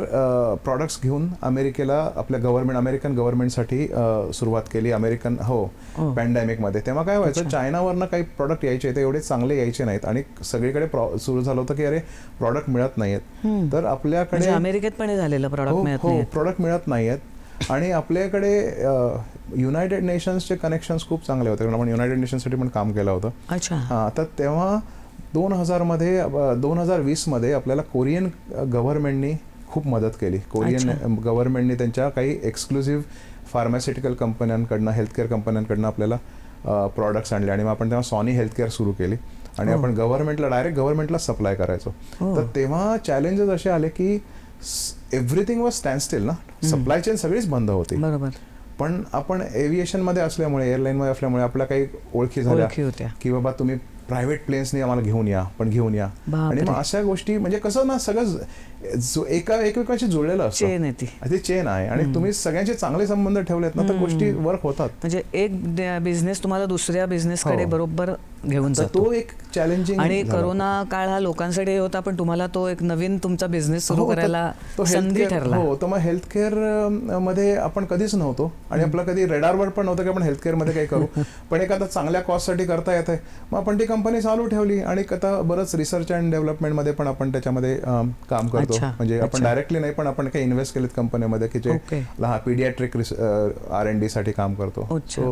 प्रॉडक्ट्स घेऊन अमेरिकेला आपल्या अमेरिकन गव्हर्नमेंटसाठी सुरुवात केली. पॅन्डेमिकमध्ये. तेव्हा काय व्हायचं, चायनावरनं काही प्रॉडक्ट यायचे, ते एवढे चांगले यायचे नाहीत आणि सगळीकडे सुरू झालं होतं की अरे प्रॉडक्ट मिळत नाहीयेत. तर आपल्याकडे अमेरिकेत पण झालेलं प्रॉडक्ट मिळत नाहीयेत आणि आपल्याकडे युनायटेड नेशन्सचे कनेक्शन्स खूप चांगले होते, कारण आपण युनायटेड नेशन्ससाठी पण काम केलं होतं. अच्छा. तर तेव्हा 2020मध्ये आपल्याला कोरियन गव्हर्नमेंटनी खूप मदत केली. कोरियन गव्हर्नमेंटने त्यांच्या काही एक्सक्लुझिव्ह फार्मास्युटिकल कंपन्यांकडनं, हेल्थकेअर कंपन्यांकडनं आपल्याला प्रॉडक्ट्स आणले आणि मग आपण तेव्हा सॉनी हेल्थकेअर सुरू केली आणि आपण डायरेक्ट गव्हर्नमेंटला सप्लाय करायचो. तर तेव्हा चॅलेंजेस असे आले की एव्हरीथिंग वॉज स्टँडस्टिल ना, सप्लाय चेन सगळीच बंद होती. बरोबर. पण आपण एव्हिएशनमध्ये असल्यामुळे, एअरलाईनमध्ये असल्यामुळे आपल्या काही ओळखी झाल्या की बाबा तुम्ही प्रायव्हेट प्लेन्सनी आम्हाला घेऊन या. आणि मग अशा गोष्टी, म्हणजे कसं ना, सगळं एकमेकांशी जुळलेलं असतं. ते चेन आहे आणि तुम्ही सगळ्यांचे चांगले संबंध ठेवलेत ना तर गोष्टी वर्क होतात. म्हणजे एक बिझनेस तुम्हाला दुसऱ्या बिझनेसकडे बरोबर घेऊन जातो. तो एक चॅलेंजिंग. आणि करोना काळ हा लोकांसाठी होता, पण तुम्हाला तो एक नवीन तुमचा बिझनेस सुरू करायला संधी ठरला. तर मग हेल्थकेअर मध्ये आपण कधीच नव्हतो आणि आपलं कधी रेडारवर पण नव्हतं की आपण हेल्थकेअर मध्ये काही करू. पण एखादा चांगल्या कॉस्टसाठी करता येते, मग आपण ती कंपनी चालू ठेवली आणि आता बरंच रिसर्च अँड डेव्हलपमेंटमध्ये पण आपण त्याच्यामध्ये काम करतो. म्हणजे आपण डायरेक्टली नाही, पण आपण काही इन्व्हेस्ट केलेत कंपनीमध्ये की जे पीडियाट्रिक R&D साठी काम करतो.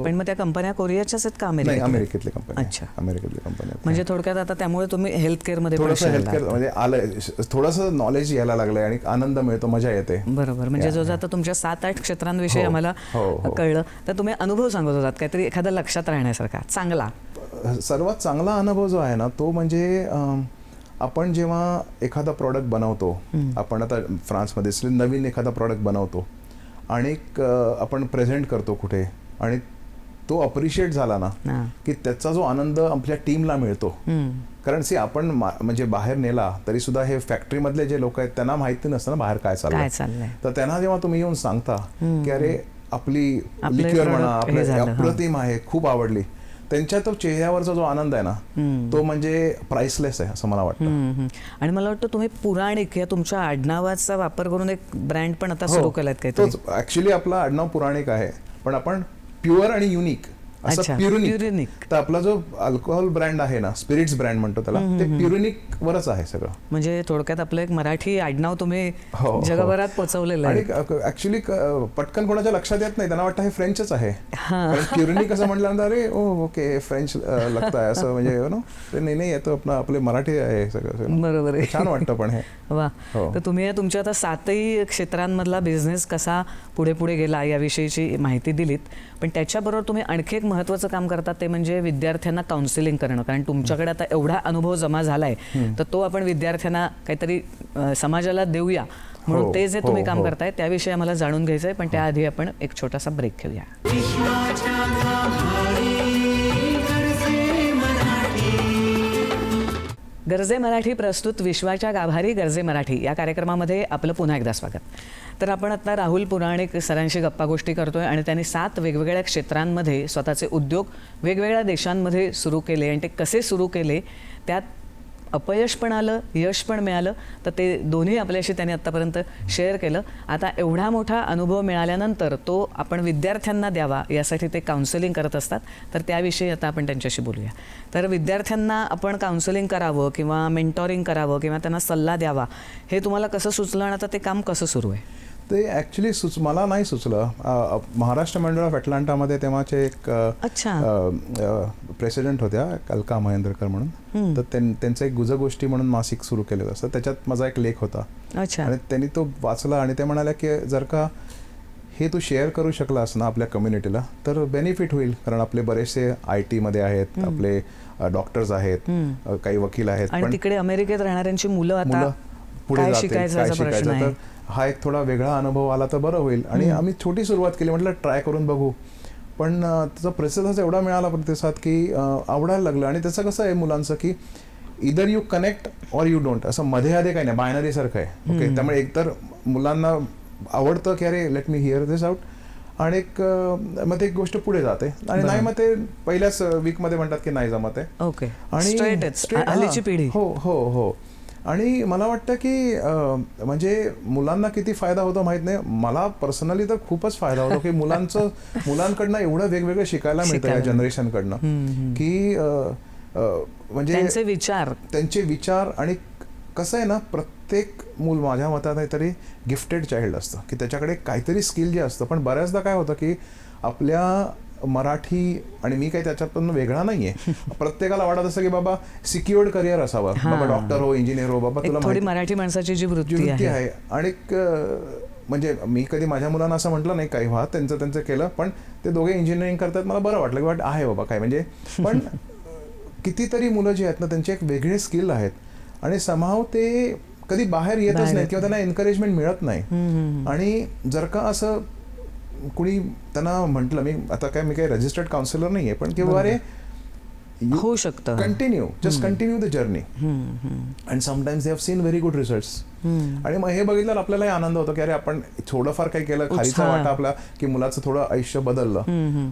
पण मग त्या कंपन्या कोरियाच्याच आहेत का अमेरिकेतली कंपनी? अच्छा, अमेरिकेतली कंपनी. म्हणजे थोडक्यात आता त्यामुळे तुम्ही हेल्थकेअर मध्ये म्हणजे आलं, थोडंसं नॉलेज यायला लागलंय आणि आनंद मिळतो, मजा येते. बरोबर. म्हणजे जो आता तुमच्या 7-8 क्षेत्रांविषयी आम्हाला कळलं, तर तुम्ही अनुभव सांगत होतात काहीतरी एखादा लक्षात राहण्यासारखा चांगला. सर्वात चांगला अनुभव जो आहे ना तो म्हणजे आपण जेव्हा एखादा प्रॉडक्ट बनवतो, आपण आता फ्रान्समध्ये नवीन एखादा प्रॉडक्ट बनवतो आणि आपण प्रेझेंट करतो कुठे आणि तो अप्रिशिएट झाला ना हां. की त्याचा जो आनंद आपल्या टीमला मिळतो. कारण आपण म्हणजे बाहेर नेला तरी सुद्धा हे फॅक्टरीमधले जे लोक आहेत त्यांना माहिती नसतं ना बाहेर काय काय चाललंय. चाललंय. तर त्यांना जेव्हा तुम्ही येऊन सांगता की अरे आपली आपले लिक्युअर म्हणा product हे आपल्या झालं, अप्रतिम आहे, खूप आवडली, त्यांच्या तो चेहऱ्यावरचा जो आनंद आहे ना तो म्हणजे प्राइसलेस आहे असं मला वाटतं. आणि मला वाटतं तुम्ही पुराणिक या तुमच्या आडनावाचा वापर करून एक ब्रँड पण आता सुरू केलात काहीतरी. तोच ऍक्च्युली आपला आडनाव पुराणिक आहे पण आपण प्युअर आणि युनिक अच्छा, असं प्युरिनिक. प्युरिनिक. तर आपला जो अल्कोहोल ब्रँड आहे ना, स्पिरिट्स ब्रँड म्हणतो त्याला, ते प्युरिनिक वरच आहे सगळं. म्हणजे थोडक्यात आपलं एक मराठी आडनाव तुम्ही हो. जगभरात पोहोचवलेलं आणि आहे. ऍक्च्युली पटकन कोणाच्या लक्षात येत नाही, त्यांना वाटतं हे फ्रेंचच आहे. कारण प्युरिनिक असं म्हटल्यानंतर अरे ओ ओके फ्रेंच लगता आहे असं, म्हणजे यु नो ते नाही येतो आपले मराठी आहे सगळं. बरोबर आहे. छान वाटतं पण हे. वा. हो. तर तुम्ही तुमच्या आता 7ही क्षेत्रांमधला बिझनेस कसा पुढे पुढे गेला याविषयीची माहिती दिलीत, पण त्याच्याबरोबर तुम्ही आणखी एक महत्त्वाचं काम करतात ते म्हणजे विद्यार्थ्यांना काउन्सिलिंग करणं. कारण तुमच्याकडे आता एवढा अनुभव जमा झालाय तर तो आपण विद्यार्थ्यांना काहीतरी समाजाला देऊया म्हणून हो, ते जे हो, तुम्ही काम हो. करताय त्याविषयी आम्हाला जाणून घ्यायचं आहे. पण त्याआधी आपण एक छोटासा ब्रेक घेऊया. विश्वाच्या गाभारी गरजे मराठी. गरजे मराठी प्रस्तुत विश्वाच्या गाभारी गरजे मराठी या कार्यक्रमामध्ये आपलं पुन्हा एकदा स्वागत. तर आपण आता राहुल पुराणिक सरांशी गप्पा गोष्टी करतोय आणि त्यांनी 7 वेगवेगळ्या क्षेत्रांमध्ये स्वतःचे उद्योग वेगवेगळ्या देशांमध्ये सुरू केले आणि ते कसे सुरू केले, त्यात अपयश पण आलं, यश पण मिळालं, तर ते दोन्ही आपल्याशी त्यांनी आत्तापर्यंत शेअर केलं. आता एवढा मोठा अनुभव मिळाल्यानंतर तो आपण विद्यार्थ्यांना द्यावा यासाठी ते काउन्सिलिंग करत असतात. तर त्याविषयी आता आपण त्यांच्याशी बोलूया. तर विद्यार्थ्यांना आपण काउन्सिलिंग करावं किंवा मेंटॉरिंग करावं किंवा त्यांना सल्ला द्यावा हे तुम्हाला कसं सुचलं आणि आता ते काम कसं सुरू आहे? ते ॲक्च्युली मला नाही सुचलं. महाराष्ट्र मंडळ ऑफ अटलांटामध्ये तेव्हाचे एक प्रेसिडेंट होत्या अलका महेंद्रकर म्हणून, तर त्यांचं एक गुजगोष्टी म्हणून मासिक सुरू केलेलं असतं. त्याच्यात माझा एक लेख होता आणि त्यांनी तो वाचला आणि ते म्हणाले की जर का हे तू शेअर करू शकलास ना आपल्या कम्युनिटीला तर बेनिफिट होईल. कारण आपले बरेचसे IT मध्ये आहेत, आपले डॉक्टर्स आहेत, काही वकील आहेत, आणि तिकडे अमेरिकेत राहणाऱ्यांची मुलं आता पुढे काय जातील, काय शिकायचं. तर हा एक थोडा वेगळा अनुभव आला तर बरं होईल. आणि आम्ही छोटी सुरुवात केली, म्हटलं ट्राय करून बघू. पण त्याचा प्रतिसाद एवढा मिळाला की आवडायला लागलं. आणि त्याचं कसं आहे मुलांचं की either you connect or you don't, असं मध्ये आधे काही नाही, बायनरी सारखं आहे. ओके, त्यामुळे एकतर मुलांना आवडतं की अरे let me here this out, आणि मग ते एक गोष्ट पुढे जाते. आणि नाही मग ते पहिल्याच वीकमध्ये म्हणतात की नाही जमत आहे. ओके, आणि हल्लीची पिढी. हो हो हो. आणि मला वाटतं की म्हणजे मुलांना किती फायदा होतो माहित नाही, मला पर्सनली तर खूपच फायदा होतो की मुलांकडनं एवढं वेगवेगळं शिकायला मिळतं या जनरेशनकडनं की म्हणजे त्यांचे विचार. आणि कसं आहे ना, प्रत्येक मूल माझ्या मतात तरी गिफ्टेड चाइल्ड असतं की त्याच्याकडे काहीतरी स्किल जे असतं. पण बऱ्याचदा काय होतं की आपल्या मराठी, आणि मी काही त्याच्यातून वेगळा नाहीये, प्रत्येकाला वाटत असतं की बाबा सिक्युअर्ड करिअर असावं, बाबा डॉक्टर हो, इंजिनियर हो, बाबा तुला थोडी मराठी माणसाची जी वृत्ती आहे. आणि म्हणजे मी कधी माझ्या मुलांना असं म्हटलं नाही काही त्यांचं केलं, पण ते दोघे इंजिनिअरिंग करतात, मला बरं वाटलं की आहे बाबा काय म्हणजे. पण कितीतरी मुलं जी आहेत ना त्यांचे एक वेगळे स्किल आहेत आणि समाव ते कधी बाहेर येतच नाही किंवा त्यांना एन्करेजमेंट मिळत नाही. आणि जर का असं कुणी त्यांना म्हटलं, मी काही रजिस्टर्ड काउन्सिलर नाहीये, पण किंवा अरे होऊ शकतं, just continue the journey, and sometimes they have seen very good results. आणि मग हे बघितल्यावर आपल्यालाही आनंद होतो की अरे आपण थोडंफार काही केलं, खालीचा वाटा आपला, की मुलाचं थोडं आयुष्य बदललं.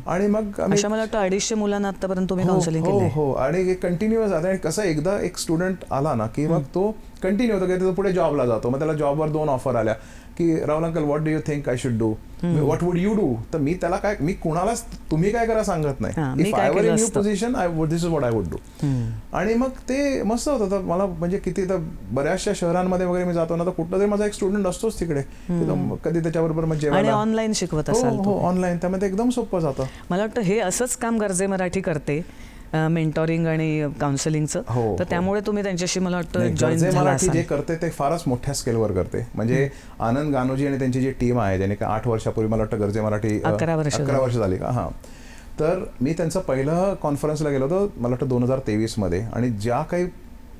आणि मग मला वाटतं 250 मुलांना आतापर्यंत तुम्ही काउन्सिलिंग केलं. हो. आणि कंटिन्युअस. आणि कसं एकदा एक स्टुडंट आला ना की मग तो कंटिन्यू होतो की तो पुढे जॉबला जातो. मग त्याला जॉबवर 2 ऑफर आल्या की Rahul uncle what do you think I should do, what would you do. तर मी त्याला काय, मी कुणालाच तुम्ही काय करा सांगत नाही. इफ आय वर in your position this is what I would do. आणि मग ते मस्त होतं. तर मला म्हणजे किती तर बऱ्याचशा शहरांमध्ये वगैरे मी जातो ना, तर कुठं तरी माझा एक स्टुडंट असतोच तिकडे, कधी त्याच्याबरोबर मग जेवायला, ऑनलाईन शिकवत असाल. हो ऑनलाईन, त्यामध्ये एकदम सोपं जातं. मला वाटतं हे असंच काम गरजे मराठी करते, मेंटॉरिंग आणि काउन्सिलिंगचं. तर त्यामुळे तुम्ही त्यांच्याशी मला वाटतं जॉईन मराठी जे करते ते फारच मोठ्या स्केलवर करते. म्हणजे आनंद गानोजी आणि त्यांची जी टीम आहे, ज्याने का 8 वर्षापूर्वी मला वाटतं गरजे मराठी 11 वर्ष झाली का. हां, तर मी त्यांचं पहिलं कॉन्फरन्सला गेलो होतो मला वाटतं 2023 मध्ये. आणि ज्या काही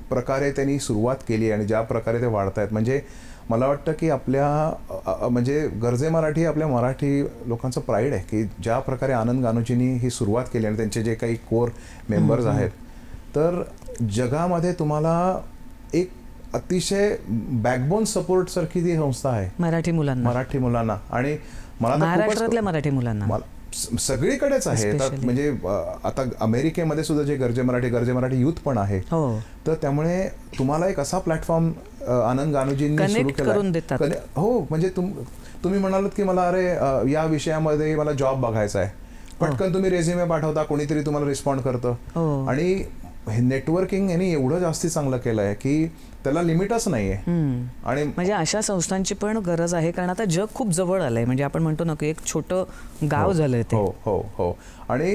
प्रकारे त्यांनी सुरुवात केली आणि ज्या प्रकारे ते वाढतायत, म्हणजे मला वाटतं की आपल्या म्हणजे गरजे मराठी आपल्या मराठी लोकांचं प्राईड आहे की ज्या प्रकारे आनंद गानोजींनी ही सुरुवात केली आणि त्यांचे जे काही कोर मेंबर्स आहेत, तर जगामध्ये तुम्हाला एक अतिशय बॅकबोन सपोर्ट सारखी ती संस्था आहे मराठी मुलांना आणि मला तर खूपच- महाराष्ट्रातल्या मराठी मुलांना सगळीकडेच आहे. तर Especially. म्हणजे आता अमेरिकेमध्ये सुद्धा जे गरजे मराठी युथ पण आहे. हो. तर त्यामुळे तुम्हाला एक असा प्लॅटफॉर्म आनंद गानोजींनी Connect सुरू केला करून देतात. हो, म्हणजे तुम्ही म्हणालात की मला अरे या विषयामध्ये मला जॉब बघायचा आहे, पटकन तुम्ही रेझ्युमे पाठवता, कोणीतरी तुम्हाला रिस्पॉन्ड करतं. हो. आणि नेटवर्किंग यांनी एवढं जास्ती चांगलं केलं आहे की त्याला लिमिटच नाहीये. आणि म्हणजे अशा संस्थांची पण गरज आहे, कारण आता जग खूप जवळ आलंय. म्हणजे आपण म्हणतो ना की एक छोटं गाव झालंय ते. हो हो हो. आणि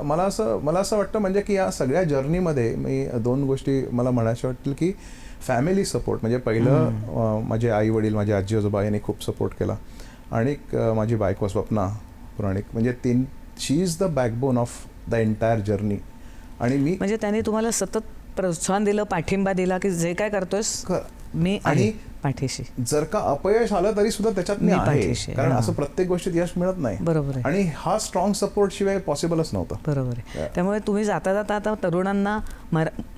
मला असं वाटतं म्हणजे की या सगळ्या जर्नीमध्ये मी 2 गोष्टी मला म्हणायच्या वाटतील की फॅमिली सपोर्ट म्हणजे पहिलं माझे आई वडील, माझे आजी आजोबा यांनी खूप सपोर्ट केला. आणि माझी बायको स्वप्ना पुराणिक, म्हणजे she is the backbone of the entire journey. आणि मी म्हणजे त्यांनी तुम्हाला सतत प्रोत्साहन दिलं, पाठिंबा दिला की जे काय करतोयस मी आणि पाठीशी. जर का अपयश आलं तरी सुद्धा त्याच्यात मी मी आहे, पाठीशी आहे. कारण हां. असं प्रत्येक गोष्टीत यश मिळत नाही. बरोबर आहे. आणि हा स्ट्रॉंग सपोर्ट शिवाय पॉसिबलच नव्हतं. बरोबर आहे. त्यामुळे तुम्ही जाता जाता आता तरुणांना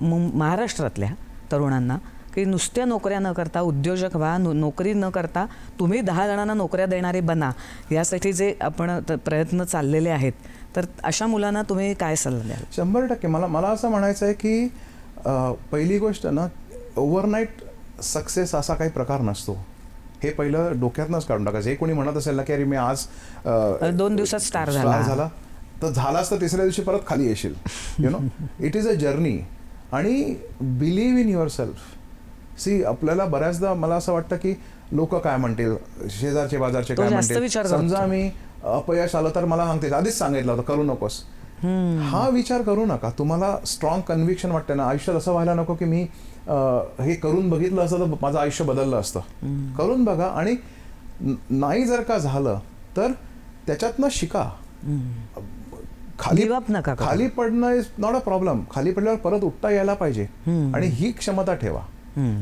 महाराष्ट्रातल्या तरुणांना की नुसत्या नोकऱ्या न करता उद्योजक व्हा, नोकरी न करता तुम्ही 10 जणांना नोकऱ्या देणारे बना, यासाठी जे आपण प्रयत्न चाललेले आहेत, तर अशा मुलांना तुम्ही काय सल्ला द्याल? 100% मला असं म्हणायचं आहे की पहिली गोष्ट ना, ओव्हरनाईट सक्सेस असा काही प्रकार नसतो. हे पहिलं डोक्यातनंच काढून टाकायचं. हे कोणी म्हणत असेल ना की अरे मी आज 2 दिवसात स्टार झाला, तर झालाच तर तिसऱ्या दिवशी परत खाली येशील. It is a journey. आणि बिलीव्ह इन युअर सेल्फ. आपल्याला बऱ्याचदा मला असं वाटतं की लोक काय म्हणतील, शेजारचे बाजारचे काय म्हणतील, समजा मी अपयश आलं तर मला सांगते, आधीच सांगितलं होतं करू नकोस. हा विचार करू नका. तुम्हाला स्ट्रॉंग कन्व्हिक्शन वाटते ना, आयुष्यात असं व्हायला नको की मी हे करून बघितलं असतं तर माझं आयुष्य बदललं असतं. करून बघा, आणि नाही जर का झालं तर त्याच्यातनं शिका. खाली पडणं इज नॉट अ प्रॉब्लेम. खाली पडल्यावर परत उठता यायला पाहिजे आणि ही क्षमता ठेवा.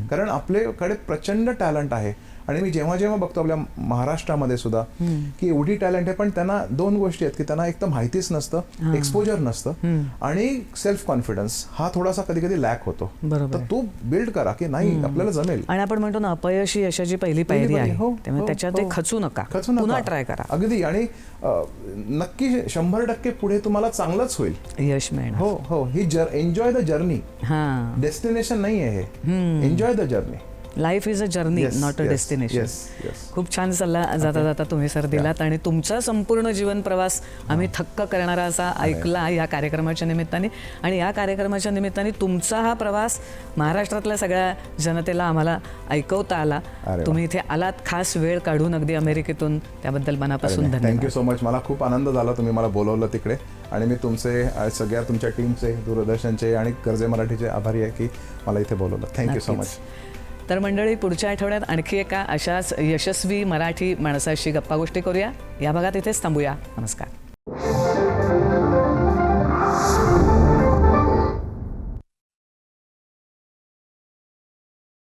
कारण आपल्याकडे प्रचंड टॅलेंट आहे. आणि मी जेव्हा जेव्हा बघतो आपल्या महाराष्ट्रामध्ये सुद्धा की एवढी टॅलेंट आहे, पण त्यांना 2 गोष्टी आहेत की त्यांना एक तर माहितीच नसतं, एक्सपोजर नसतं, आणि सेल्फ कॉन्फिडन्स हा थोडासा कधी कधी लॅक होतो. तर तो बिल्ड करा की नाही आपल्याला जमेल. आणि आपण म्हणतो ना, अपयश ही यशाची पहिली पायरी आहे. त्यामुळे त्याच्यात ते खचू नका, पुन्हा ट्राय करा. अगदी. आणि नक्की 100% पुढे तुम्हाला चांगलंच होईल, यश मिळणार. हो हो. ही एन्जॉय द जर्नी. डेस्टिनेशन नाही आहे हे. Enjoy the journey. Life is a journey, not a destination. खूप छान सल्ला जाता जाता तुम्ही सर दिलात. आणि तुमचा संपूर्ण जीवन प्रवास आम्ही थक्क करणारा असा ऐकला या कार्यक्रमाच्या निमित्ताने. आणि या कार्यक्रमाच्या निमित्ताने तुमचा हा प्रवास महाराष्ट्रातल्या सगळ्या जनतेला आम्हाला ऐकवता आला. तुम्ही इथे आलात, खास वेळ काढून अगदी अमेरिकेतून, त्याबद्दल मनापासून धन्यवाद. Thank you so much. मला खूप आनंद झाला तुम्ही मला बोलवलं तिकडे. आणि मी तुमचे सगळ्या तुमच्या टीमचे, दूरदर्शनचे आणि गरजे मराठीचे आभारी आहे की मला इथे बोलवलं. Thank you so much. तर मंडळी, पुढच्या आठवड्यात आणखी एका अशाच यशस्वी मराठी माणसाशी गप्पा गोष्टी करूया. या भागात इथेच थांबूया. नमस्कार.